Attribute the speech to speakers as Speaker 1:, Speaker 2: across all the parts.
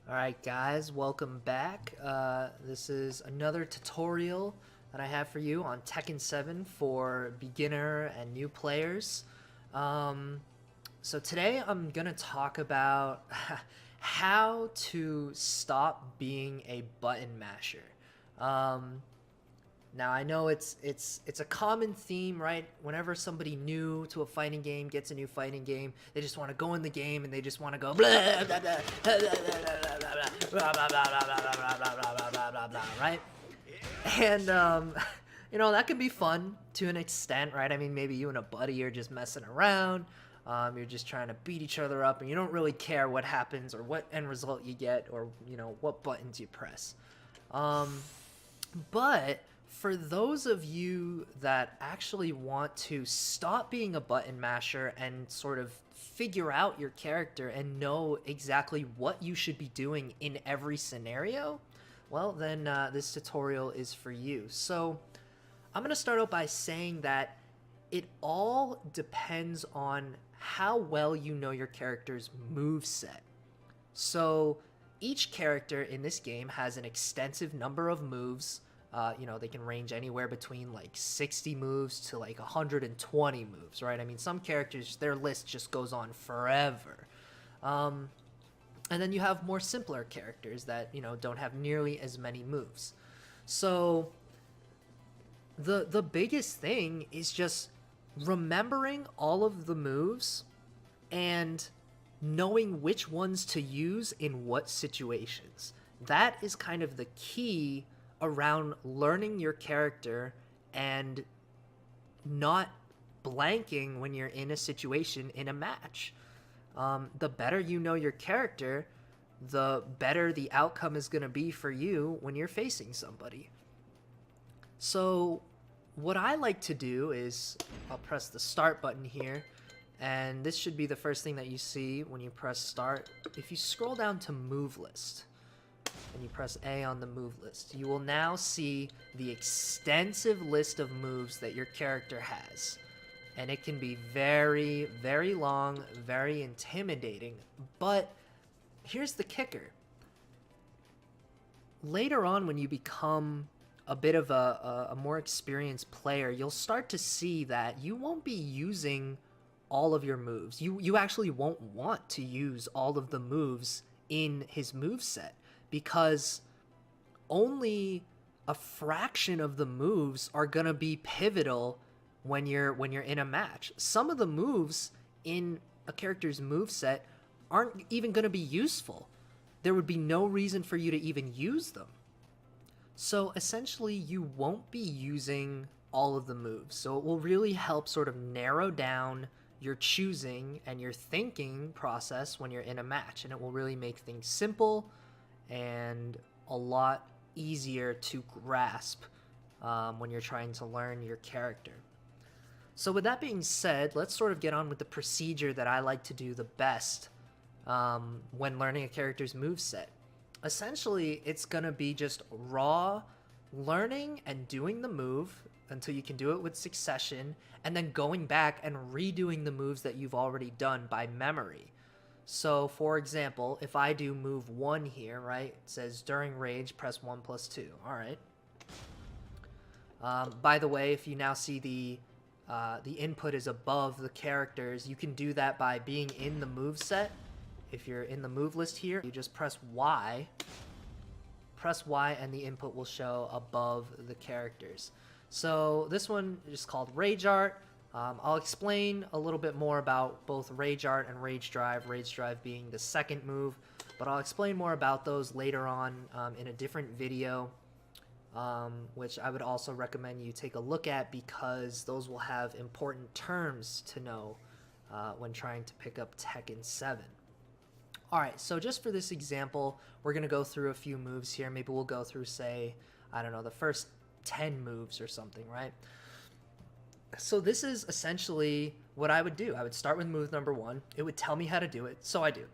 Speaker 1: Alright guys, welcome back. This is another tutorial that I have for you on Tekken 7 for beginner and new players. So today I'm going to talk about how to stop being a button masher. Now I know it's a common theme, right? Whenever somebody new to a fighting game gets a new fighting game, they just want to go in the game and they just want to go blah, blah, blah, blah, blah, blah, blah, blah, blah, blah, right? And you know, that can be fun to an extent, right? I mean, maybe you and a buddy are just messing around. You're just trying to beat each other up, and you don't really care what happens or what end result you get, or you know what buttons you press. But for those of you that actually want to stop being a button masher and sort of figure out your character and know exactly what you should be doing in every scenario, well then this tutorial is for you. So I'm going to start out by saying that it all depends on how well you know your character's moveset. So each character in this game has an extensive number of moves. You know, they can range anywhere between like 60 moves to like 120 moves, right? I mean, some characters, their list just goes on forever. And then you have more simpler characters that, you know, don't have nearly as many moves. So the biggest thing is just remembering all of the moves and knowing which ones to use in what situations. That is kind of the key around learning your character and not blanking when you're in a situation in a match. The better you know your character, the better the outcome is going to be for you when you're facing somebody. So what I like to do is I'll press the start button here, and this should be the first thing that you see when you press start. If you scroll down to move list and you press A on the move list, you will now see the extensive list of moves that your character has. And it can be very, very long, very intimidating. But here's the kicker. Later on, when you become a bit of a more experienced player, you'll start to see that you won't be using all of your moves. You actually won't want to use all of the moves in his moveset, because only a fraction of the moves are gonna be pivotal when you're in a match. Some of the moves in a character's moveset aren't even gonna be useful. There would be no reason for you to even use them. So essentially you won't be using all of the moves. So it will really help sort of narrow down your choosing and your thinking process when you're in a match, and it will really make things simple and a lot easier to grasp when you're trying to learn your character. So with that being said, let's sort of get on with the procedure that I like to do the best when learning a character's moveset. Essentially, it's gonna be just raw learning and doing the move until you can do it with succession, and then going back and redoing the moves that you've already done by memory. So, for example, if I do move 1 here, right, it says during rage, press 1+2. All right. By the way, if you now see the input is above the characters, you can do that by being in the move set. If you're in the move list here, you just press Y, and the input will show above the characters. So this one is called Rage Art. I'll explain a little bit more about both Rage Art and Rage Drive being the second move, but I'll explain more about those later on in a different video, which I would also recommend you take a look at, because those will have important terms to know when trying to pick up Tekken 7. Alright, so just for this example, we're going to go through a few moves here. Maybe we'll go through, say, I don't know, the first 10 moves or something, right? So this is essentially what I would do. I would start with move number 1. It would tell me how to do it, so I do.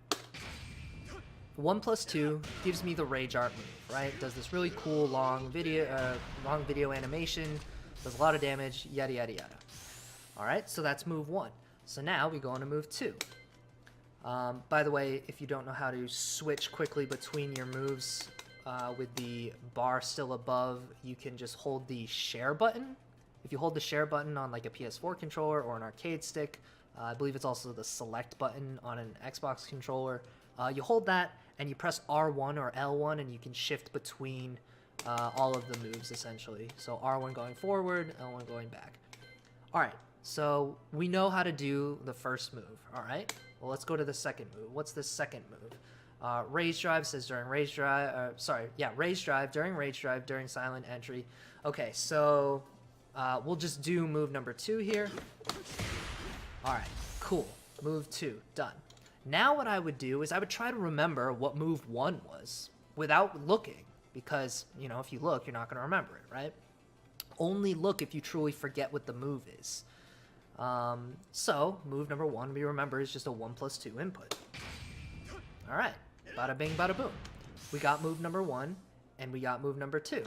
Speaker 1: 1+2 gives me the Rage Art move, right? Does this really cool long video animation, does a lot of damage, yada yada yada. Alright, so that's move 1. So now we go on to move 2. By the way, if you don't know how to switch quickly between your moves with the bar still above, you can just hold the share button. If you hold the share button on like a PS4 controller or an arcade stick, I believe it's also the select button on an Xbox controller, you hold that and you press R1 or L1 and you can shift between all of the moves essentially. So R1 going forward, L1 going back. All right, so we know how to do the first move, all right? Well, let's go to the second move. What's the second move? Rage drive says during rage drive, rage drive, during silent entry. Okay, so we'll just do move number 2 here. All right, cool. Move 2, done. Now what I would do is I would try to remember what move 1 was without looking, because, you know, if you look, you're not going to remember it, right? Only look if you truly forget what the move is. So move number 1, we remember, is just a 1+2 input. All right, bada bing, bada boom. We got move number 1 and we got move number 2.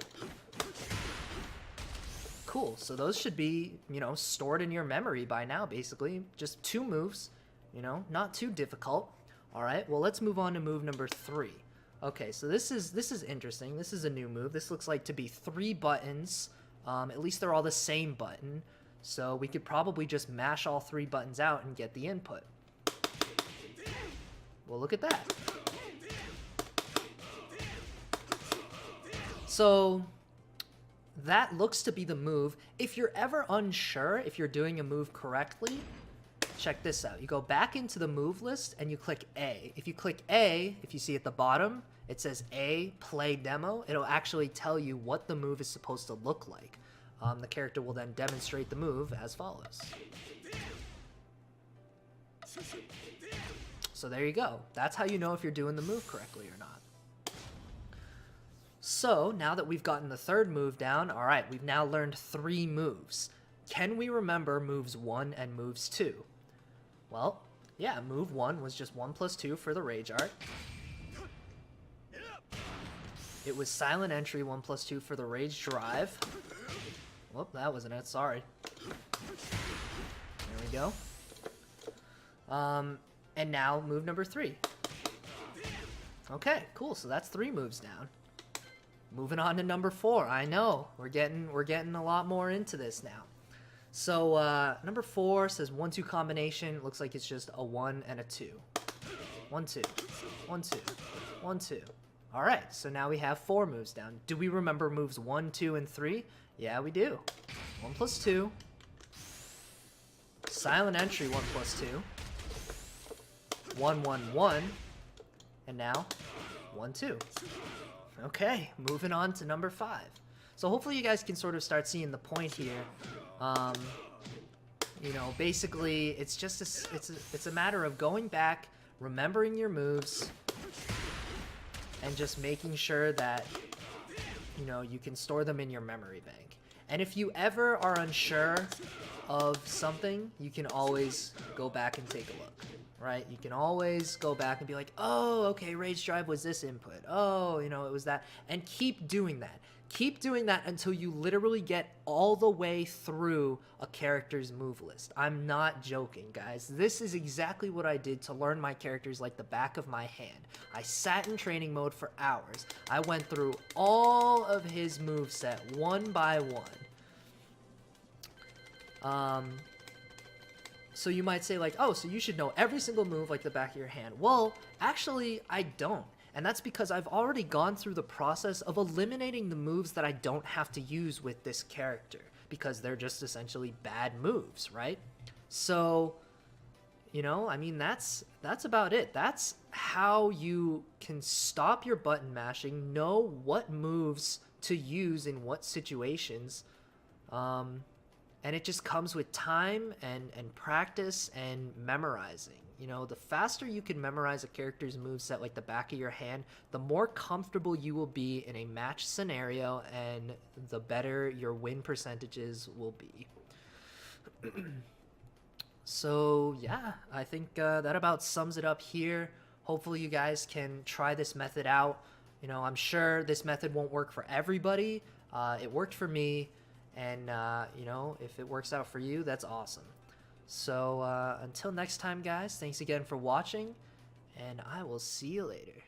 Speaker 1: Cool, so those should be, you know, stored in your memory by now, basically. Just 2 moves, you know, not too difficult. All right, well, let's move on to move number 3. Okay, so this is interesting. This is a new move. This looks like to be 3 buttons. At least they're all the same button. So we could probably just mash all 3 buttons out and get the input. Well, look at that. So that looks to be the move. If you're ever unsure if you're doing a move correctly, check this out. You go back into the move list and you click A. If you click A, if you see at the bottom, it says A, play demo. It'll actually tell you what the move is supposed to look like. The character will then demonstrate the move as follows. So there you go. That's how you know if you're doing the move correctly or not. So now that we've gotten the third move down, all right, we've now learned 3 moves. Can we remember moves 1 and moves 2? Well, yeah, move 1 was just 1+2 for the rage art. It was silent entry 1+2 for the rage drive. Whoop, that wasn't it, sorry. There we go. And now move number 3. Okay, cool, so that's 3 moves down. Moving on to number 4. I know, we're getting a lot more into this now. So number 4 says 1-2 combination. Looks like it's just a 1 and a 2. 1, 2, 1, 2, 1, 2. All right, so now we have 4 moves down. Do we remember moves 1, 2, and 3? Yeah, we do. 1+2. Silent entry 1+2. 1, 1, 1. And now 1, 2. Okay, moving on to number 5. So hopefully you guys can sort of start seeing the point here. You know, basically it's just it's a matter of going back, remembering your moves, and just making sure that, you know, you can store them in your memory bank. And if you ever are unsure of something, you can always go back and take a look, right? You can always go back and be like, oh, okay, rage drive was this input. Oh, you know, it was that. And keep doing that. Keep doing that until you literally get all the way through a character's move list. I'm not joking, guys. This is exactly what I did to learn my characters like the back of my hand. I sat in training mode for hours. I went through all of his moveset one by one. So you might say like, oh, so you should know every single move like the back of your hand. Well, actually, I don't. And that's because I've already gone through the process of eliminating the moves that I don't have to use with this character, because they're just essentially bad moves, right? So, you know, I mean, that's about it. That's how you can stop your button mashing, know what moves to use in what situations, and it just comes with time and practice and memorizing. You know, the faster you can memorize a character's moveset like the back of your hand, the more comfortable you will be in a match scenario, and the better your win percentages will be. So, yeah, I think that about sums it up here. Hopefully you guys can try this method out. You know, I'm sure this method won't work for everybody. It worked for me, and, you know, if it works out for you, that's awesome. So until next time, guys, thanks again for watching, and I will see you later.